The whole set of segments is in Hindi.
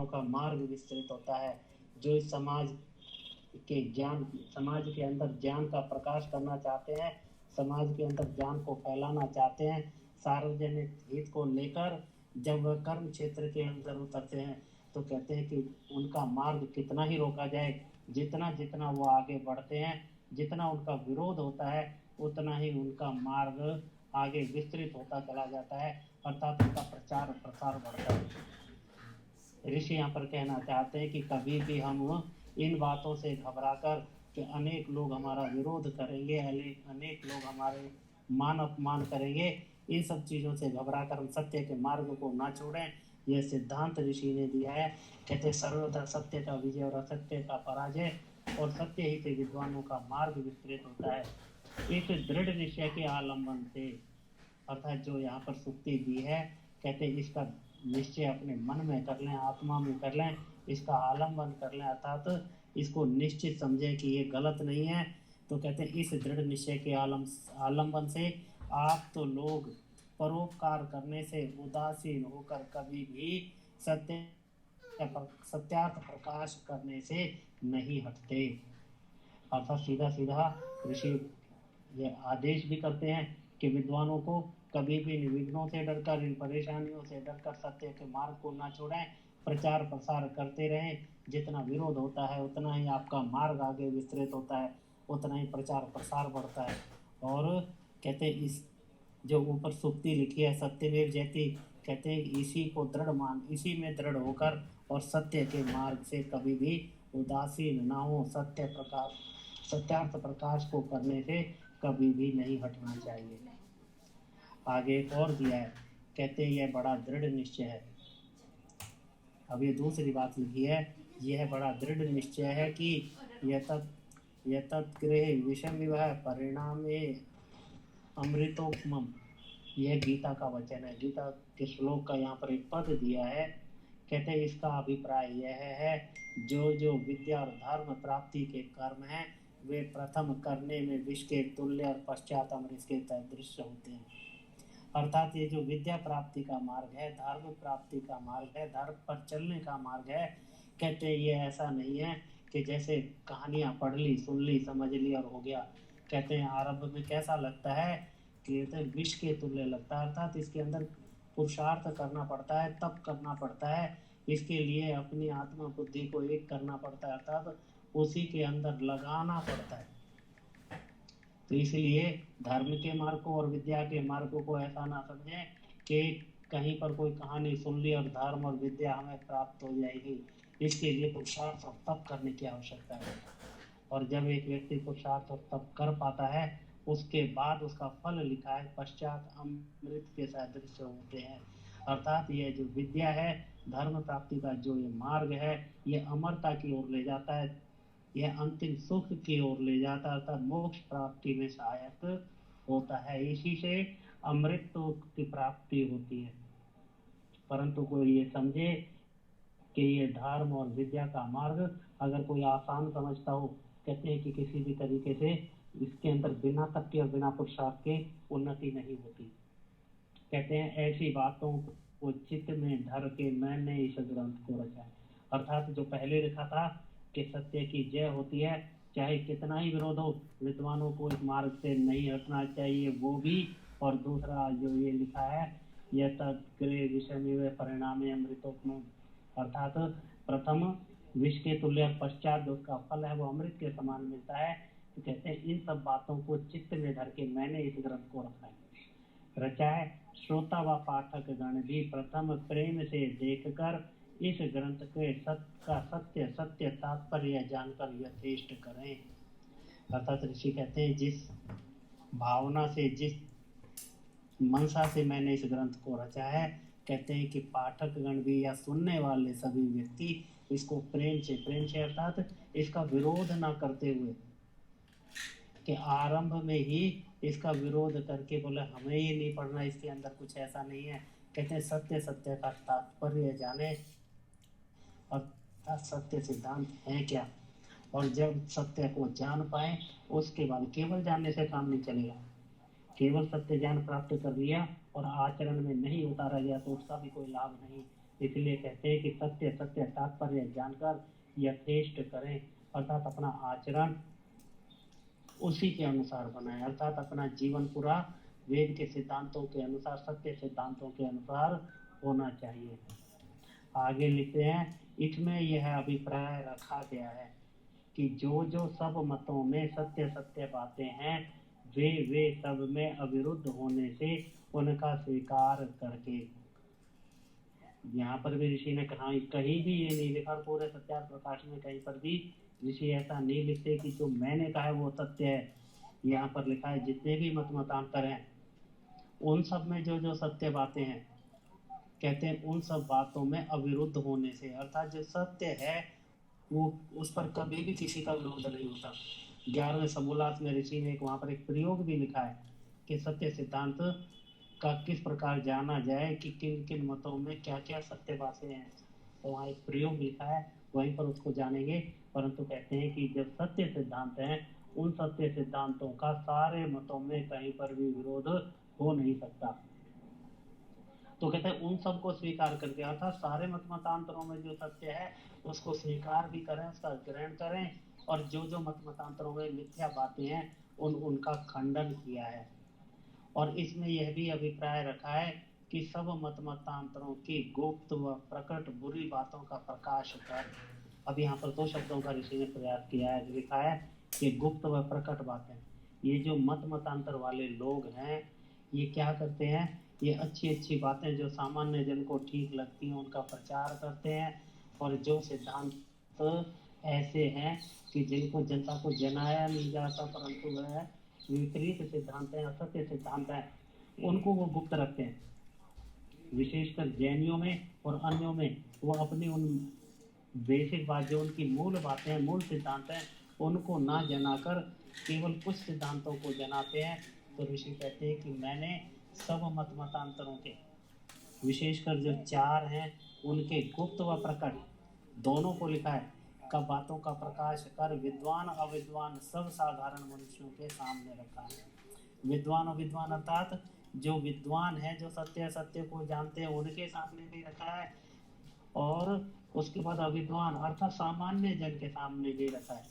का मार्ग विस्तृत होता है। जो इस समाज के अंदर ज्ञान का प्रकाश करना चाहते हैं, समाज के अंदर ज्ञान को फैलाना चाहते हैं, सार्वजनिक हित को लेकर जब वह कर्म क्षेत्र के अंदर उतरते हैं तो कहते हैं कि उनका मार्ग कितना ही रोका जाए, जितना जितना वो आगे बढ़ते हैं, जितना उनका विरोध होता है, उतना ही उनका मार्ग आगे विस्तृत होता चला जाता है, अर्थात उनका प्रचार प्रसार बढ़ता है। ऋषि यहाँ पर कहना चाहते हैं कि कभी भी हम इन बातों से घबराकर कि अनेक लोग हमारा विरोध करेंगे, अनेक लोग हमारे मान अपमान करेंगे, इन सब चीज़ों से घबराकर हम सत्य के मार्ग को ना छोड़ें। यह सिद्धांत ऋषि ने दिया है। कहते सर्वदा सत्य का विजय और असत्य का पराजय, और सत्य ही से विद्वानों का मार्ग विस्तृत होता है। एक दृढ़ निश्चय के आलम्बन से, अर्थात जो यहाँ पर सुक्ति दी है, कहते इसका निश्चय अपने मन में कर लें, आत्मा में कर लें, इसका आलम्बन कर लें, अर्थात इसको निश्चित समझें कि ये गलत नहीं है। तो कहते हैं इस दृढ़ निश्चय के आलम्बन से आप तो लोग परोपकार करने से उदासीन होकर कभी भी सत्यार्थ प्रकाश करने से नहीं हटते। अर्थात सीधा सीधा ऋषि ये आदेश भी करते हैं कि विद्वानों को कभी भी इन विघ्नों से डरकर, इन परेशानियों से डरकर सत्य के मार्ग को ना छोड़ें, प्रचार प्रसार करते रहें। जितना विरोध होता है उतना ही आपका मार्ग आगे विस्तृत होता है, उतना ही प्रचार प्रसार बढ़ता है। और कहते हैं इस जो ऊपर सूक्ति लिखी है सत्यमेव जयते, कहते हैं इसी को इसी में दृढ़ होकर और सत्य के मार्ग से कभी भी उदासीन ना हो, सत्यार्थ प्रकाश को करने से कभी भी नहीं हटना चाहिए। आगे एक और दिया है, कहते हैं यह बड़ा दृढ़ निश्चय है। अब ये दूसरी बात लिखी है, यह बड़ा दृढ़ निश्चय है कि यतत्गृहे विषम विवाह परिणामे अमृतोपमम। यह गीता का वचन है, गीता के श्लोक का यहाँ पर एक पद दिया है। कहते हैं इसका अभिप्राय यह है, जो जो विद्या और धर्म प्राप्ति के कर्म हैं वे प्रथम करने में विष के तुल्य और पश्चात अमृत के दृश्य होते हैं। अर्थात ये जो विद्या प्राप्ति का मार्ग है, धर्म प्राप्ति का मार्ग है, धर्म पर चलने का मार्ग है, कहते हैं ये ऐसा नहीं है कि जैसे कहानियां पढ़ ली, सुन ली, समझ ली और हो गया। कहते हैं आरंभ में कैसा लगता है कि तो विष के तुल्य लगता है, अर्थात इसके अंदर पुरुषार्थ करना पड़ता है, तप करना पड़ता है, इसके लिए अपनी आत्मा बुद्धि को एक करना पड़ता है, अर्थात उसी के अंदर लगाना पड़ता है। तो इसलिए धर्म के मार्ग को और विद्या के मार्ग को ऐसा ना समझें कि कहीं पर कोई कहानी सुन ली और धर्म और विद्या हमें प्राप्त हो जाएगी। इसके लिए पुरुषार्थ और तप करने की आवश्यकता है, और जब एक व्यक्ति पुरुषार्थ और तप कर पाता है उसके बाद उसका फल लिखा है पश्चात अमृत के सदृश होते हैं। अर्थात ये जो विद्या है, धर्म प्राप्ति का जो ये मार्ग है, ये अमरता की ओर ले जाता है, यह अंतिम सुख की ओर ले जाता है, अर्थात मोक्ष प्राप्ति में सहायक होता है। इसी से अमृत की प्राप्ति होती है। परंतु कोई ये समझे कि ये धर्म और विद्या का मार्ग अगर कोई आसान समझता हो, कहते हैं कि किसी भी तरीके से इसके अंदर बिना तप के और बिना पुरुषार्थ के उन्नति नहीं होती। कहते हैं ऐसी बातों को चित्त में धर के मैंने इस ग्रंथ को रचा है। अर्थात जो पहले लिखा था कि सत्य की जय होती है, चाहे कितना ही विरोध हो, विद्वानों को इस मार्ग से नहीं हटना चाहिए, वो भी। और दूसरा जो ये लिखा है, यह तत्ग्रे विषय परिणामे अमृतोपम, अर्थात प्रथम विष के तुल्य, पश्चात जो उसका फल है वो अमृत के समान मिलता है। तो कहते हैं इन सब बातों को चित्त में धर के मैंने इस ग्रंथ को रचा है। श्रोता व पाठक गण भी प्रथम प्रेम से देखकर इस ग्रंथ के सत्य सत्य तात्पर्य जानकर यथेष्ट करें। अर्थात ऋषि कहते हैं जिस भावना से, जिस मनसा से मैंने इस ग्रंथ को रचा है, कहते हैं कि पाठक गण भी या सुनने वाले सभी व्यक्ति इसको प्रेम से अर्थात इसका विरोध ना करते हुए, कि आरंभ में ही इसका विरोध करके बोले हमें ये नहीं पढ़ना, इसके अंदर कुछ ऐसा नहीं है। कहते हैं सत्य सत्य का तात्पर्य जाने, और सत्य सिद्धांत है क्या, और जब सत्य को जान पाए उसके बाद, केवल जानने से काम नहीं चलेगा। केवल सत्य ज्ञान प्राप्त कर लिया और आचरण में नहीं उतारा गया तो उसका भी कोई लाभ नहीं। इसलिए कहते हैं कि सत्य सत्य तात्पर्य जानकर यथेष्ट करें, अर्थात अपना आचरण उसी के अनुसार बनाएं, अर्थात अपना जीवन पूरा वेद के सिद्धांतों के अनुसार, सत्य सिद्धांतों के अनुसार होना चाहिए। आगे लिखते हैं, इसमें यह अभिप्राय रखा गया है कि जो जो सब मतों में सत्य सत्य बातें हैं वे सब में अविरुद्ध होने से उनका स्वीकार करके। यहाँ पर भी ऋषि ने कहा, कहीं भी ये नहीं लिखा, पूरे सत्यार्थ प्रकाश में कहीं पर भी ऋषि ऐसा नहीं लिखते कि जो मैंने कहा है वो सत्य है। यहाँ पर लिखा है जितने भी मत मतांतर हैं उन सब में जो जो सत्य बातें हैं, कहते हैं उन सब बातों में अविरुद्ध होने से, अर्थात जो सत्य है वो उस पर कभी भी किसी का विरोध नहीं होता। 11वें समूलात में ऋषि ने वहाँ पर एक प्रयोग भी लिखा है कि सत्य सिद्धांत का किस प्रकार जाना जाए कि किन किन मतों में क्या क्या सत्य बातें हैं, तो वहाँ एक प्रयोग लिखा है, वहीं पर उसको जानेंगे। परंतु कहते हैं कि जब सत्य सिद्धांत हैं उन सत्य सिद्धांतों का सारे मतों में कहीं पर भी विरोध हो नहीं सकता। तो कहते हैं उन सबको स्वीकार करके, अर्थात सारे मत मतांतरों में जो सत्य है उसको स्वीकार भी करें, उसका ग्रहण करें, और जो जो मत मतांतरों में मिथ्या बातें हैं उनका खंडन किया है। और इसमें यह भी अभिप्राय रखा है कि सब मत मतांतरों की गुप्त व प्रकट बुरी बातों का प्रकाश कर। अब यहाँ पर 2 शब्दों का ऋषि ने प्रयास किया है, लिखा है कि गुप्त व प्रकट बातें। ये जो मत मतांतर वाले लोग हैं ये क्या करते हैं, ये अच्छी अच्छी बातें जो सामान्य जन को ठीक लगती हैं उनका प्रचार करते हैं, और जो सिद्धांत ऐसे हैं कि जिनको जनता को जनाया नहीं जाता परंतु वह विपरीत सिद्धांत हैं, असत्य सिद्धांत हैं, उनको वो गुप्त रखते हैं। विशेषकर जैनियों में और अन्यों में वो अपनी उन बेसिक बात जो उनकी मूल बातें हैं, मूल सिद्धांत हैं, उनको ना जनाकर केवल कुछ सिद्धांतों को जनाते हैं। तो ऋषि कहते हैं कि मैंने सब मत मतांतरों के, विशेषकर जो 4 हैं उनके गुप्त व प्रकट दोनों को लिखा है, का बातों का प्रकाश कर विद्वान अविद्वान सब साधारण मनुष्यों के सामने रखा है। विद्वान अविद्वान अर्थात जो विद्वान है, जो सत्य सत्य को जानते हैं उनके सामने भी रखा है, और उसके बाद अविद्वान अर्थात सामान्य जन के सामने भी रखा है,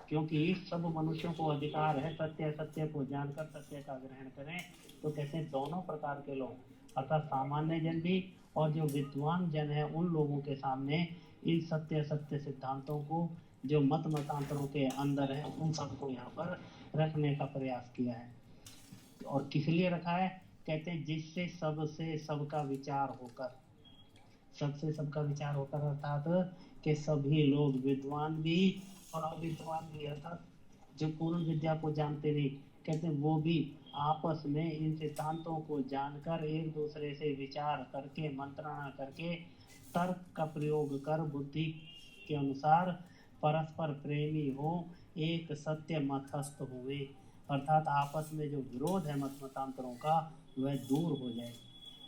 क्योंकि सब मनुष्यों को अधिकार है सत्य सत्य को जानकर सत्य का ग्रहण करें। तो कहते हैं दोनों प्रकार के लोग, अर्थात सामान्य जन भी और जो विद्वान जन है उन लोगों के सामने इन सत्य सत्य सिद्धांतों को जो मत मतांतरों के अंदर है उन सबको यहाँ पर रखने का प्रयास किया है। और किस लिए रखा है, कहते हैं जिससे सबसे सबका विचार होकर, सबसे सबका विचार होकर अर्थात कि सभी लोग विद्वान भी और अविद्वान भी, अर्थात जो पूर्ण विद्या को जानते नहीं, कहते हैं वो भी आपस में इन सिद्धांतों को जानकर एक दूसरे से विचार करके मंत्रणा करके तर्क का प्रयोग कर बुद्धि के अनुसार परस्पर प्रेमी हो, एक सत्य मध्यस्थ हुए, अर्थात आपस में जो विरोध है मत मतांतरों का वह दूर हो जाए,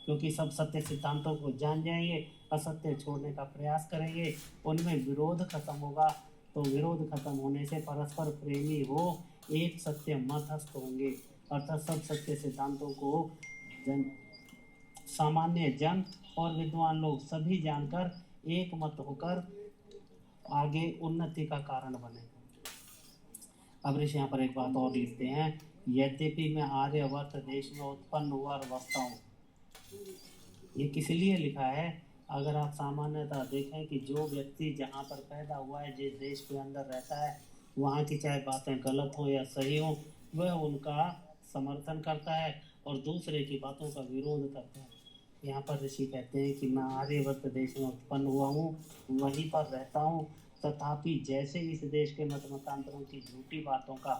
क्योंकि सब सत्य सिद्धांतों को जान जाएंगे, असत्य छोड़ने का प्रयास करेंगे, उनमें विरोध खत्म होगा, तो विरोध खत्म होने से परस्पर प्रेमी हो एक सत्य मध्यस्थ होंगे, अर्थात सब सत्य सिद्धांतों को जन, सामान्य जन और विद्वान लोग सभी जानकर एक मत होकर आगे उन्नति का कारण बने। अब ऋषि यहाँ पर एक बात और लिखते हैं, यद्यपि मैं आर्यवर्त देश में उत्पन्न हुआ और बसता हूँ। ये किस लिए लिखा है, अगर आप सामान्यतः देखें कि जो व्यक्ति जहाँ पर पैदा हुआ है, जिस देश के अंदर रहता है, वहाँ की चाहे बातें गलत हो या सही हो, वह उनका समर्थन करता है और दूसरे की बातों का विरोध करता है। यहाँ पर ऋषि कहते हैं कि मैं आर्यवर्त देश में उत्पन्न हुआ हूँ, वहीं पर रहता हूँ, तथापि जैसे इस देश के मत मतांतरों की झूठी बातों का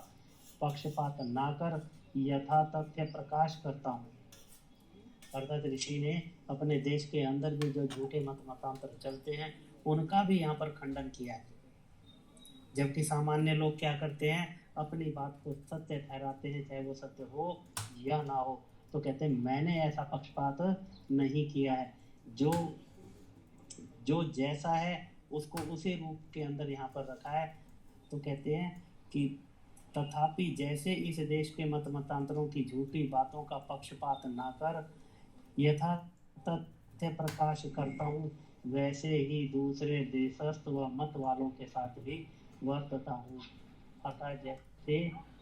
पक्षपात ना कर यथा तथ्य प्रकाश करता हूँ। अर्थात ऋषि ने अपने देश के अंदर भी जो झूठे मत मतांतर चलते हैं उनका भी यहाँ पर खंडन किया है, जबकि सामान्य लोग क्या करते हैं, अपनी बात को सत्य ठहराते हैं चाहे वो सत्य हो या ना हो। तो कहते हैं मैंने ऐसा पक्षपात नहीं किया है, जो जैसा है उसको उसी रूप के अंदर यहाँ पर रखा है। तो कहते हैं कि तथापि जैसे इस देश के मत मतांतरों की झूठी बातों का पक्षपात ना कर यथा सत्य प्रकाश करता हूँ, वैसे ही दूसरे देशस्थ व मत वालों के साथ भी वर्तता हूँ। अतः जैसे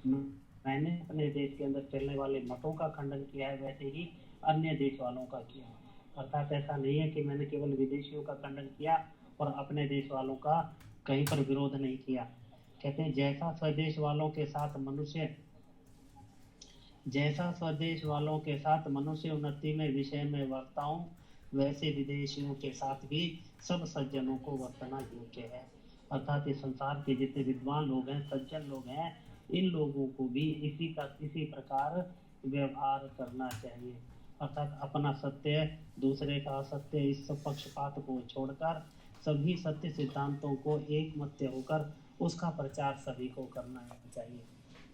मैंने अपने देश के अंदर चलने वाले मतों का खंडन किया है, वैसे ही अन्य देश वालों का किया। अर्थात ऐसा नहीं है कि मैंने केवल विदेशियों का खंडन किया और अपने देश वालों का कहीं पर विरोध नहीं किया। कहते हैं जैसा स्वदेश वालों के साथ मनुष्य उन्नति में विषय में वर्ता हूँ, वैसे विदेशियों के साथ भी सब सज्जनों को वर्तना योग्य है। अर्थात इस संसार के जितने विद्वान लोग हैं, सज्जन लोग हैं, इन लोगों को भी इसी प्रकार व्यवहार करना चाहिए। अर्थात अपना सत्य, दूसरे का असत्य, इस सब पक्षपात को छोड़कर सभी सत्य सिद्धांतों को एक मत्य होकर उसका प्रचार सभी को करना चाहिए।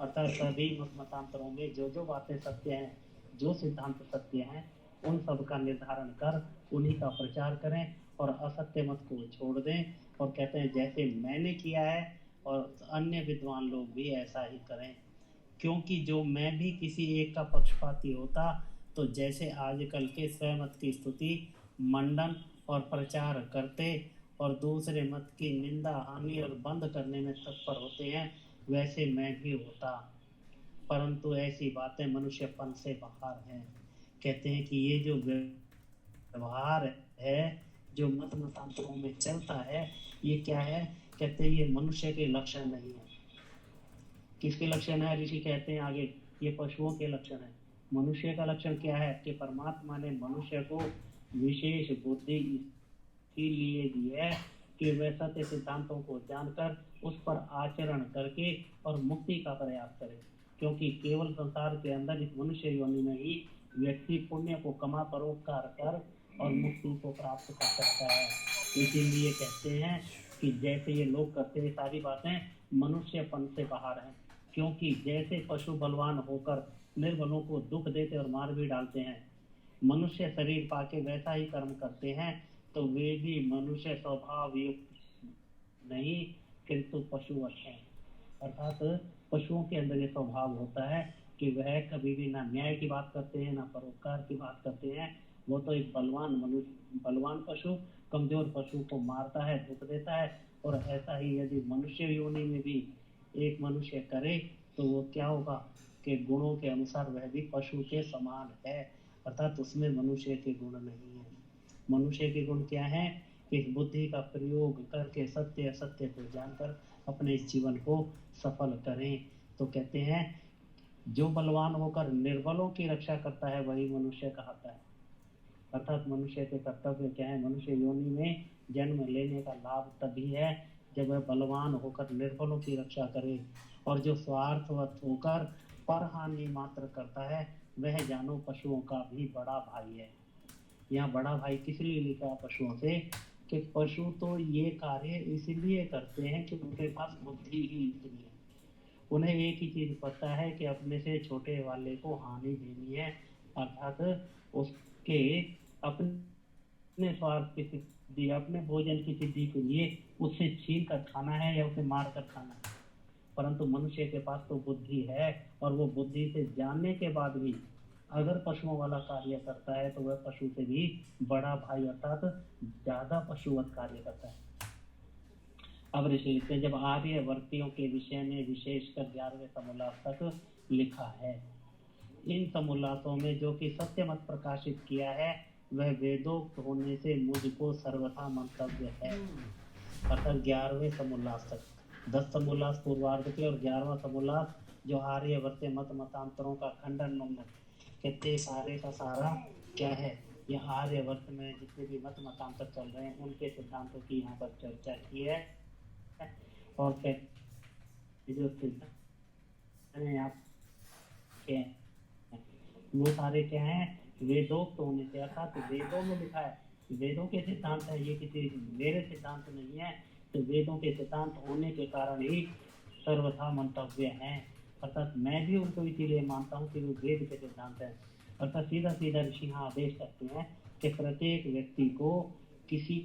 अर्थात सभी मतांतरों में जो जो बातें सत्य हैं, जो सिद्धांत सत्य हैं, उन सब का निर्धारण कर उन्हीं का प्रचार करें और असत्य मत को छोड़ दें। और कहते हैं जैसे मैंने किया है और अन्य विद्वान लोग भी ऐसा ही करें, क्योंकि जो मैं भी किसी एक का पक्षपाती होता तो जैसे आजकल के स्वमत की स्तुति, मंडन और प्रचार करते और दूसरे मत की निंदा, हानि और बंद करने में तत्पर होते हैं, वैसे मैं भी होता। परंतु ऐसी बातें मनुष्यपन से बाहर हैं। कहते हैं कि ये जो व्यवहार है, जो मत मतांतरों में चलता है, ये क्या है? कहते हैं ये मनुष्य के लक्षण नहीं है। किसके लक्षण है? ऋषि कहते हैं आगे, ये पशुओं के लक्षण है। मनुष्य का लक्षण क्या है? कि परमात्मा ने मनुष्य को विशेष बुद्धि इसीलिए दी है कि वह सत्य सिद्धांतों को जानकर उस पर आचरण करके और मुक्ति का प्रयास करे। क्योंकि केवल संसार के अंदर इस मनुष्य योनि में ही व्यक्ति पुण्य को कमा परोपकार कर और मुक्ति को प्राप्त कर सकता है। इसीलिए कहते हैं कि जैसे ये लोग करते हैं सारी बातें मनुष्यपन से बाहर हैं। क्योंकि जैसे पशु बलवान होकर निर्बलों को दुख देते और मार भी डालते हैं, मनुष्य शरीर पाके वैसा ही कर्म करते हैं, तो वे भी मनुष्य स्वभाव युक्त नहीं किंतु पशुवत हैं। अर्थात पशुओं के अंदर ये स्वभाव होता है कि वह कभी भी ना न्याय की बात करते हैं, ना परोपकार की बात करते हैं। वो तो एक बलवान पशु कमजोर पशु को मारता है, दुख देता है। और ऐसा ही यदि मनुष्य योनि में भी एक मनुष्य करे तो वो क्या होगा कि गुणों के अनुसार वह भी पशु के समान है। अर्थात उसमें मनुष्य के गुण नहीं है। मनुष्य के गुण क्या है? कि बुद्धि का प्रयोग करके सत्य असत्य को जानकर अपने इस जीवन को सफल करें। तो कहते हैं जो बलवान होकर निर्बलों की रक्षा करता है वही मनुष्य कहलाता है। अर्थात मनुष्य के कर्तव्य क्या है? मनुष्य योनि में जन्म लेने का लाभ तभी है जब वह बलवान होकर निर्बलों की रक्षा करे। और जो स्वार्थवत होकर पर हानि मात्र करता है वह जानो पशुओं का भी बड़ा भाई है। यहाँ बड़ा भाई किस लिए लिखा पशुओं से? कि पशु तो ये कार्य इसलिए करते हैं कि उनके पास बुद्धि ही इतनी है। उन्हें एक ही चीज पता है कि अपने से छोटे वाले को हानि देनी है। अर्थात उसके अपने स्वार्थ की सिद्धि, अपने भोजन की सिद्धि के लिए उससे छीन कर खाना है या उसे मार कर खाना है। परंतु मनुष्य के पास तो बुद्धि है और वो बुद्धि से जानने के बाद भी अगर पशुओं वाला कार्य करता है तो वह पशु से भी बड़ा भाई अर्थात ज्यादा पशुवत कार्य करता है। अब ऋषि लिखते हैं जब आर्यवर्तियों के विषय में विशेषकर 11वें समोल्लास तक लिखा है। इन समोल्लासों में जो कि सत्य मत प्रकाशित किया है वह वेदोक्त होने से मुझको सर्वथा मंतव्य है। अर्थात 11वें समोल्लास तक, 10 समोल्लास पूर्वार्ध के और 11वां समोल्लास जो आर्यवर्त मत मतांतरों का खंडन कहते सारे का सारा क्या है? यह आर्यवर्त में जितने भी मत मतांतर चल रहे हैं उनके सिद्धांतों की यहाँ पर चर्चा की है। और जो सिद्धांत आप वो सारे क्या हैं? वेदोक्त होने से। अर्थात वेदों में लिखा है, वेदों के सिद्धांत है, ये किसी मेरे सिद्धांत नहीं है। तो वेदों के सिद्धांत होने के कारण ही सर्वथा मंतव्य हैं। अर्थात मैं भी उनको इसीलिए मानता हूँ कि वो वेद के सिद्धांत है। अर्थात सीधा सीधा ऋषि यहाँ आदेश करते हैं कि प्रत्येक व्यक्ति को किसी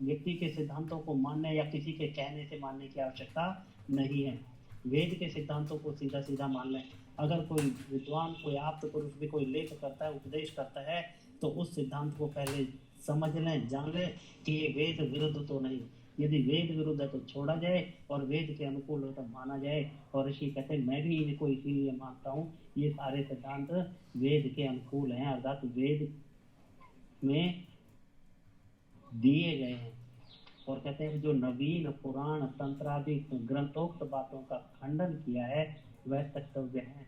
व्यक्ति के सिद्धांतों को मानने या किसी के कहने से मानने की आवश्यकता नहीं है। वेद के सिद्धांतों को सीधा सीधा मान लें। अगर कोई विद्वान, कोई आप्त पुरुष भी कोई लेख करता है, उपदेश करता है, तो उस सिद्धांत को पहले समझ लें, जान लें कि ये वेद विरुद्ध तो नहीं। यदि वेद विरुद्ध है तो छोड़ा जाए और वेद के अनुकूल हो तो माना जाए। और ऋषि कहते हैं मैं भी इनको इसीलिए मानता हूँ, ये सारे सिद्धांत वेद के अनुकूल हैं, अर्थात वेद में दिए गए हैं। और कहते हैं जो नवीन पुराण तंत्रादि ग्रंथोक्त बातों का खंडन किया है वह तत्व्य है।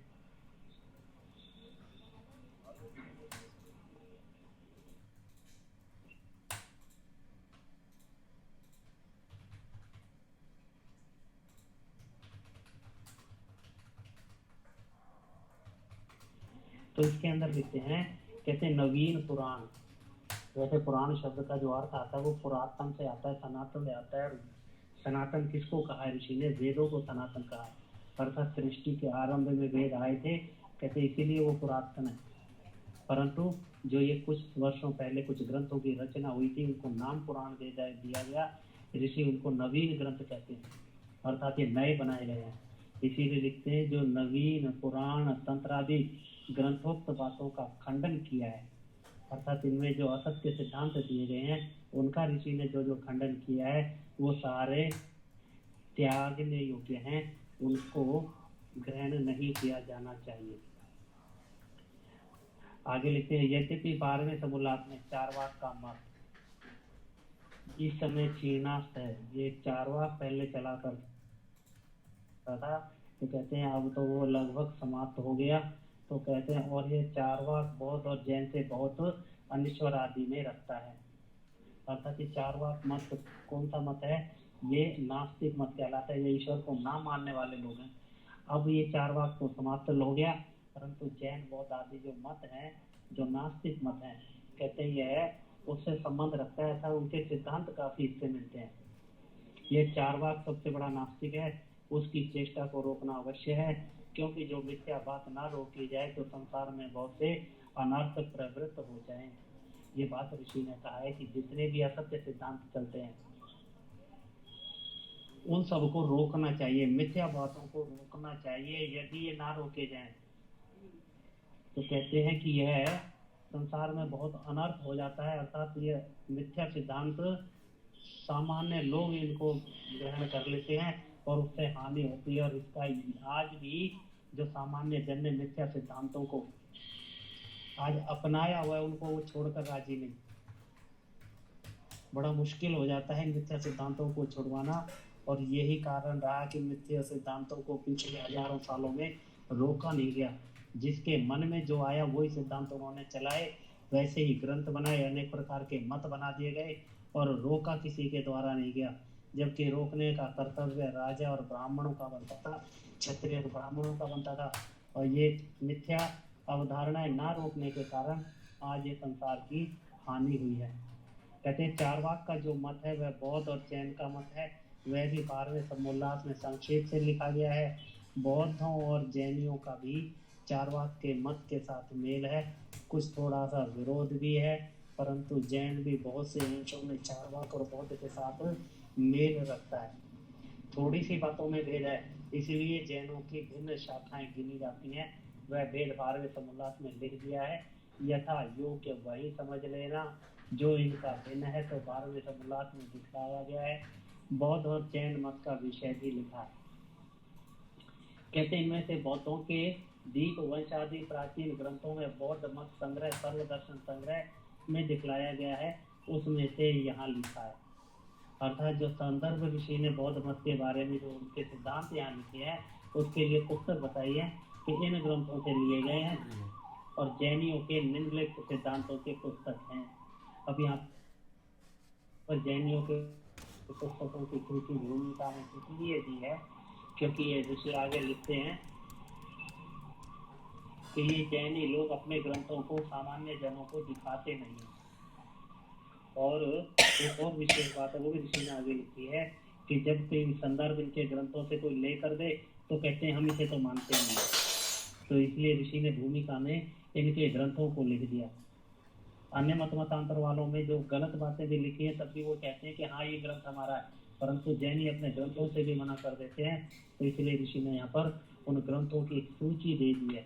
तो इसके अंदर लिखते हैं, कहते हैं नवीन पुराण। वैसे पुराण शब्द का जो अर्थ आता है वो पुरातन से आता है, सनातन से आता है। सनातन किसको कहा है? ऋषि ने वेदों को सनातन कहा है, अर्थात सृष्टि के आरंभ में वेद आए थे, कहते इसीलिए वो पुरातन है। परंतु जो ये कुछ वर्षों पहले कुछ ग्रंथों की रचना हुई थी उनको नाम पुराण दिया गया, ऋषि उनको नवीन ग्रंथ कहते हैं, अर्थात ये नए बनाए गए हैं। इसीलिए लिखते हैं जो नवीन पुराण तंत्रादि ग्रंथोक्त बातों का खंडन किया है, अर्थात इनमें जो असत्य सिद्धांत दिए गए हैं उनका ऋषि ने जो जो खंडन किया है वो सारे त्यागने योग्य हैं, उनको ग्रहण नहीं किया जाना चाहिए। आगे लिखते हैं यद्यपि 12वें समोल्लास में चारवाक का मत इस समय क्षीणास्त है। ये चारवाक पहले चला करता था, तो कहते हैं अब तो वो लगभग समाप्त हो गया। तो कहते हैं और ये चारवाक बौद्ध और जैन से बहुत अनिश्वर आदि में रखता है, अर्थात ये चारवाक मत कौन सा मत है? ये नास्तिक मत कहलाता है, ये ईश्वर को ना मानने वाले लोग हैं। अब ये चारवाक तो समाप्त हो गया, परंतु जैन बौद्ध आदि जो मत हैं, जो नास्तिक मत हैं, कहते हैं यह उससे संबंध रखता है, ऐसा उनके सिद्धांत काफी इससे मिलते हैं। ये चारवाक सबसे बड़ा नास्तिक है, उसकी चेष्टा को रोकना अवश्य है, क्योंकि जो मिथ्या बात ना रोकी जाए तो संसार में बहुत से अनर्थ प्रवृत्त हो जाएं। ये बात ऋषि ने कहा है कि जितने भी असत्य सिद्धांत चलते हैं उन सबको रोकना चाहिए, मिथ्या बातों को रोकना चाहिए। यदि ये ना रोके जाएं तो कहते हैं कि यह संसार में बहुत अनर्थ हो जाता है, अर्थात ये मिथ्या सिद्धांत सामान्य लोग इनको ग्रहण कर लेते हैं और उससे हानि होती है। और इसका आज भी जो सामान्य जन ने मिथ्या सिद्धांतों को आज अपनाया हुआ है उनको वो छोड़कर राजी नहीं। बड़ा मुश्किल हो जाता है मिथ्या सिद्धांतों को छुड़वाना, और यही कारण रहा कि मिथ्या सिद्धांतों को पिछले हजारों सालों में रोका नहीं गया। जिसके मन में जो आया वही सिद्धांत उन्होंने चलाए, वैसे ही ग्रंथ बनाए, अनेक प्रकार के मत बना दिए गए और रोका किसी के द्वारा नहीं गया। जबकि रोकने का कर्तव्य राजा और ब्राह्मणों का बनता था, क्षत्रिय और ब्राह्मणों का बनता था। और ये मिथ्या अवधारणाएं ना रोकने के कारण आज ये संसार की हानि हुई है। कहते हैं चारवाक का जो मत है वह बौद्ध और जैन का मत है, वह भी 12वें समोल्लास में संक्षेप से लिखा गया है। बौद्धों और जैनियों का भी चारवाक के मत के साथ मेल है, कुछ थोड़ा सा विरोध भी है, परंतु जैन भी बहुत से अंशों में चारवाक और बौद्ध के साथ मेल रखता है। थोड़ी सी बातों में भेद है, इसलिए जैनों की भिन्न शाखाएं गिनी जाती हैं। वह भेद 12वें समोल्लास में लिख दिया है, यथा योग्य वही समझ लेना। जो इनका भिन्न है तो 12वें समोल्लास में दिखाया गया है। बौद्ध और जैन मत का विषय भी लिखा है। कहते हैं इनमें से बौद्धों के दीप वंश आदि प्राचीन ग्रंथों में बौद्ध मत संग्रह सर्वदर्शन संग्रह में दिखलाया गया है, उसमें से यहाँ लिखा है। अर्थात जो संदर्भ ऋषि ने बौद्ध मत के बारे में जो उनके सिद्धांत यहाँ लिखे हैं उसके लिए पुस्तक बताई है कि इन ग्रंथों से लिए गए हैं, और जैनियों के निम्नलिखित सिद्धांतों के पुस्तक हैं। अब यहाँ पर जैनियों के पुस्तकों की सूची भूमिका में इसलिए दी है क्योंकि ये ऋषि आगे लिखते हैं कि ये जैनी लोग अपने ग्रंथों को सामान्य जनों को दिखाते नहीं। और एक और विशेष बात है वो भी ऋषि ने आगे लिखी है कि जब कोई संदर्भ इनके ग्रंथों से कोई लेकर दे तो कहते हैं हम इसे तो मानते नहीं। तो इसलिए ऋषि ने भूमिका में इनके ग्रंथों को लिख दिया। अन्य मतांतर वालों में जो गलत बातें भी लिखी हैं तब भी वो कहते हैं कि हाँ ये ग्रंथ हमारा है, परंतु जैनी अपने ग्रंथों से भी मना कर देते हैं। तो इसलिए ऋषि ने यहाँ पर उन ग्रंथों की सूची दे दी है।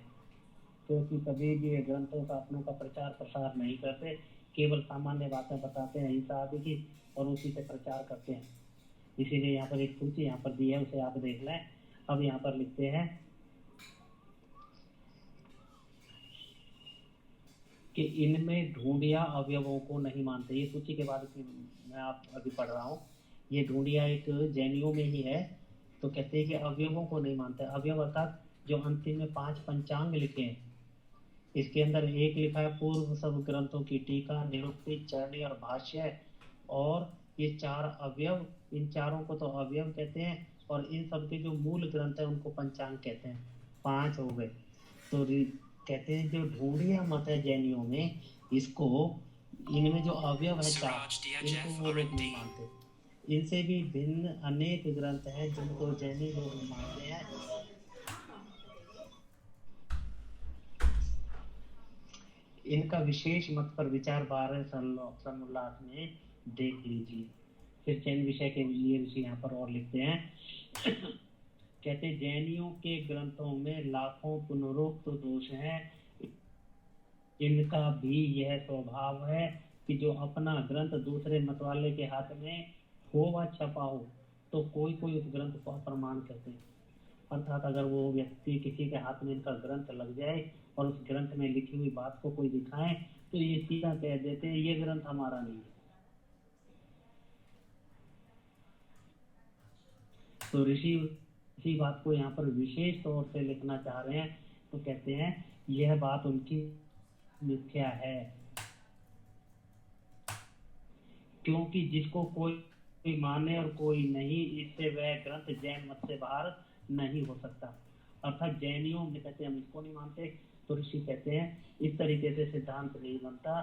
क्योंकि कभी भी ये ग्रंथों का अपनों का प्रचार प्रसार नहीं करते, केवल सामान्य बातें बताते हैं अहिंसा आदि की और उसी से प्रचार करते हैं। इसीलिए यहाँ पर एक सूची यहाँ पर दी है, उसे आप देख लें। अब यहाँ पर लिखते हैं कि इनमें ढूंढिया अवयवों को नहीं मानते। ये सूची के बाद मैं आप अभी पढ़ रहा हूँ। ये ढूंढिया एक जैनियों में ही है। तो कहते हैं कि अवयवों को नहीं मानते। अवयव अर्थात जो अंतिम में 5 पंचांग लिखे हैं, इसके अंदर एक लिखा है पूर्व सब ग्रंथों की टीका, निरुक्ति, चरणी और भाष्य। और ये 4 अवयव, इन चारों को तो अवयव कहते हैं और इन सब के जो मूल ग्रंथ है उनको पंचांग कहते हैं। 5 हो गए। तो कहते हैं जो ढूंढिया मत है जैनियों में, इसको, इनमें जो अवयव है 4, इनको वो लोग नहीं मानते। इनसे भी भिन्न अनेक ग्रंथ हैं जिनको जैनी लोग मानते हैं। इनका विशेष मत पर विचार 12 सन्मुल्लास में देख लीजिए। फिर जैन विषय के लिए ऋषि यहाँ पर और लिखते हैं कहते जैनियों के ग्रंथों में लाखों पुनरुक्त दोष हैं। इनका भी यह स्वभाव है कि जो अपना ग्रंथ दूसरे मतवाले के हाथ में हो व छपा हो, तो कोई कोई उस ग्रंथ को अप्रमाण कहते हैं। अर्थात अगर वो व्यक्ति किसी के हाथ में इनका ग्रंथ लग जाए और उस ग्रंथ में लिखी हुई बात को कोई दिखाए, तो ये सीधा कह देते हैं ये ग्रंथ हमारा नहीं है। तो ऋषि इसी बात को यहाँ पर विशेष तौर से लिखना चाह रहे हैं। तो कहते हैं यह बात उनकी मिथ्या है, क्योंकि जिसको कोई माने और कोई नहीं, इससे वह ग्रंथ जैन मत से बाहर नहीं हो सकता। अर्थात जैनियों में कहते हैं हम इसको नहीं मानते, तो ऋषि कहते हैं इस तरीके से सिद्धांत नहीं बनता।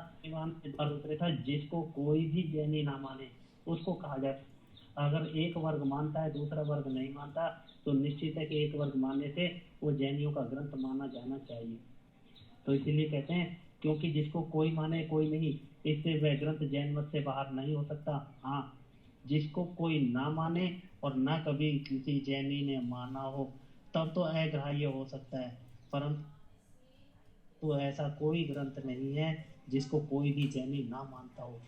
था जिसको कोई भी जैनी ना माने उसको कहा जाता। अगर एक वर्ग मानता है दूसरा वर्ग नहीं मानता, तो निश्चित है कि एक वर्ग मानने से वो जैनियों का ग्रंथ माना जाना चाहिए। तो इसीलिए कहते हैं क्योंकि जिसको कोई माने कोई नहीं, इससे वह ग्रंथ जैन मत से बाहर नहीं हो सकता। हाँ, जिसको कोई ना माने और ना कभी किसी जैनी ने माना हो, तब तो अग्राह्य हो सकता है, परंतु तो ऐसा कोई ग्रंथ नहीं है जिसको कोई भी जैनी ना मानता हो।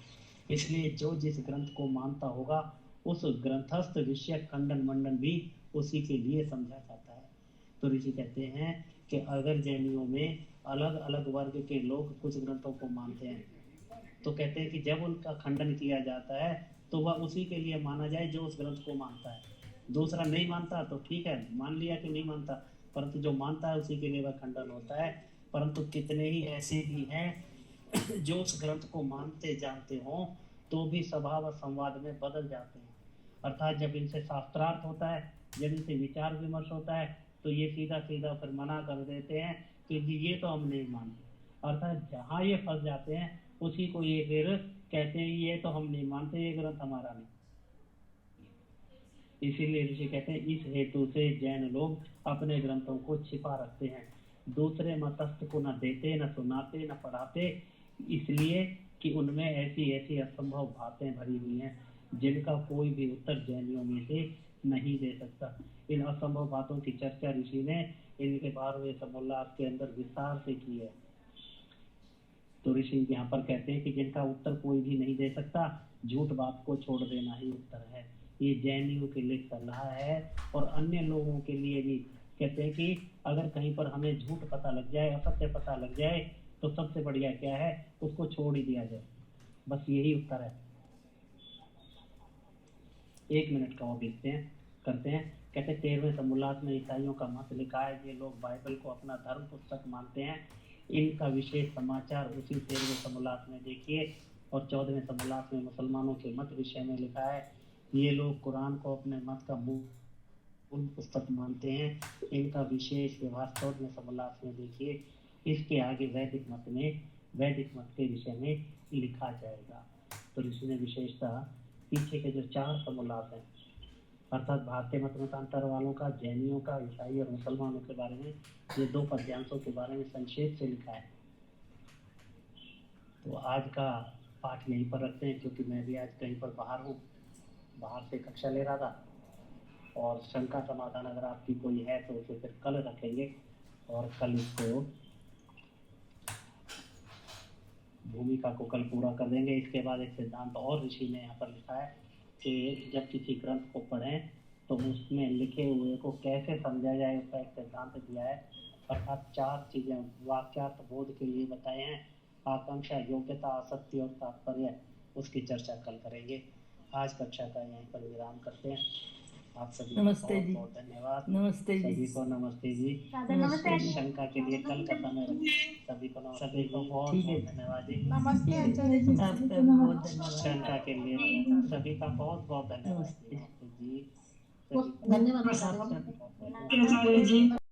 इसलिए जो जिस ग्रंथ को मानता होगा, उस ग्रंथस्थ विषय खंडन मंडन भी उसी के लिए समझा जाता है। तो ऋषि कहते हैं कि अगर जैनियों में अलग अलग वर्ग के लोग कुछ ग्रंथों को मानते हैं, तो कहते हैं कि जब उनका खंडन किया जाता है तो वह उसी के लिए माना जाए जो उस ग्रंथ को मानता है। दूसरा नहीं मानता तो ठीक है, मान लिया कि नहीं मानता, परंतु जो मानता है उसी के लिए वह खंडन होता है। परंतु कितने ही ऐसे भी हैं जो उस ग्रंथ को मानते जानते हों तो भी स्वभाव और संवाद में बदल जाते हैं। अर्थात जब इनसे शास्त्रार्थ होता है, जब इनसे विचार विमर्श होता है, तो ये सीधा सीधा फिर मना कर देते हैं कि ये तो हम नहीं मानते। अर्थात जहाँ ये फंस जाते हैं उसी को ये फिर कहते हैं ये तो हम नहीं मानते, ये ग्रंथ हमारा नहीं। इसीलिए ऋषि कहते हैं इस हेतु से जैन लोग अपने ग्रंथों को छिपा रखते हैं, दूसरे मतस्थ को न देते, न सुनाते, न पढ़ाते, इसलिए कि उनमें ऐसी ऐसी असंभव बातें भरी हुई हैं जिनका कोई भी उत्तर जैनियों में से नहीं दे सकता। इन असंभव बातों की चर्चा ऋषि ने इनके 12वें समुल्लास के अंदर विस्तार से की है। तो ऋषि यहाँ पर कहते हैं कि जिनका उत्तर कोई भी नहीं दे सकता, झूठ बात को छोड़ देना ही उत्तर है। ये जैनियों के लिए सलाह है और अन्य लोगों के लिए भी। कहते हैं कि अगर कहीं पर हमें झूठ पता लग जाए, असत्य पता लग जाए, तो सबसे बढ़िया क्या है, उसको छोड़ ही दिया जाए। बस यही उत्तर है। 1 मिनट का वो देखते हैं, करते हैं। कहते हैं 13वें समुल्लास में ईसाइयों का मत लिखा है। ये लोग बाइबल को अपना धर्म पुस्तक मानते हैं। इनका विशेष समाचार उसी 13वें समुल्लास में देखिए। और 14वें समुल्लास में मुसलमानों के मत विषय में लिखा है। ये लोग कुरान को अपने मत का मूल पुस्तक मानते हैं। इनका विशेष व्यवहार 14वें समुल्लास में देखिए। इसके आगे वैदिक मत के विषय में लिखा जाएगा। तो ऋषि ने विशेषता पीछे के जो 4 समुल्लास हैं, अर्थात भारतीय मत मतांतर वालों का, जैनियों का, ईसाई और मुसलमानों के बारे में, ये 2 पद्यांशों के बारे में संक्षेप से लिखा है। तो आज का पाठ यहीं पर रखते हैं, क्योंकि मैं भी आज कहीं पर बाहर हूँ, बाहर से कक्षा ले रहा था। और शंका समाधान अगर आपकी कोई है तो उसे फिर कल रखेंगे और कल इसको भूमिका को कल पूरा कर देंगे। इसके बाद एक सिद्धांत और ऋषि ने यहाँ पर लिखा है कि जब किसी ग्रंथ को पढ़ें तो उसमें लिखे हुए को कैसे समझा जाए, उसका एक सिद्धांत दिया है। अर्थात 4 चीजें वाक्यार्थ बोध के लिए बताए हैं। आकांक्षा, योग्यता, आसक्ति और तात्पर्य, उसकी चर्चा कल करेंगे। आज कक्षा का यहीं पर विराम करते हैं। आप सभी नमस्ते बहुत जी। बहुत धन्यवाद। नमस्ते जी। सभी को नमस्ते जी। नमस्ते जी। शंका के लिए कल का समय रखें। सभी को नमस्ते, सभी को बहुत ठीक है। बहुत धन्यवाद जी। नमस्ते आचार्य जी। आपका भी बहुत धन्यवाद। शंका के लिए सभी का बहुत बहुत धन्यवाद नमस्ते। जी। नमस्ते जी। सभी का धन्यवाद आपका भी। बहुत बहुत धन्यवाद। जी।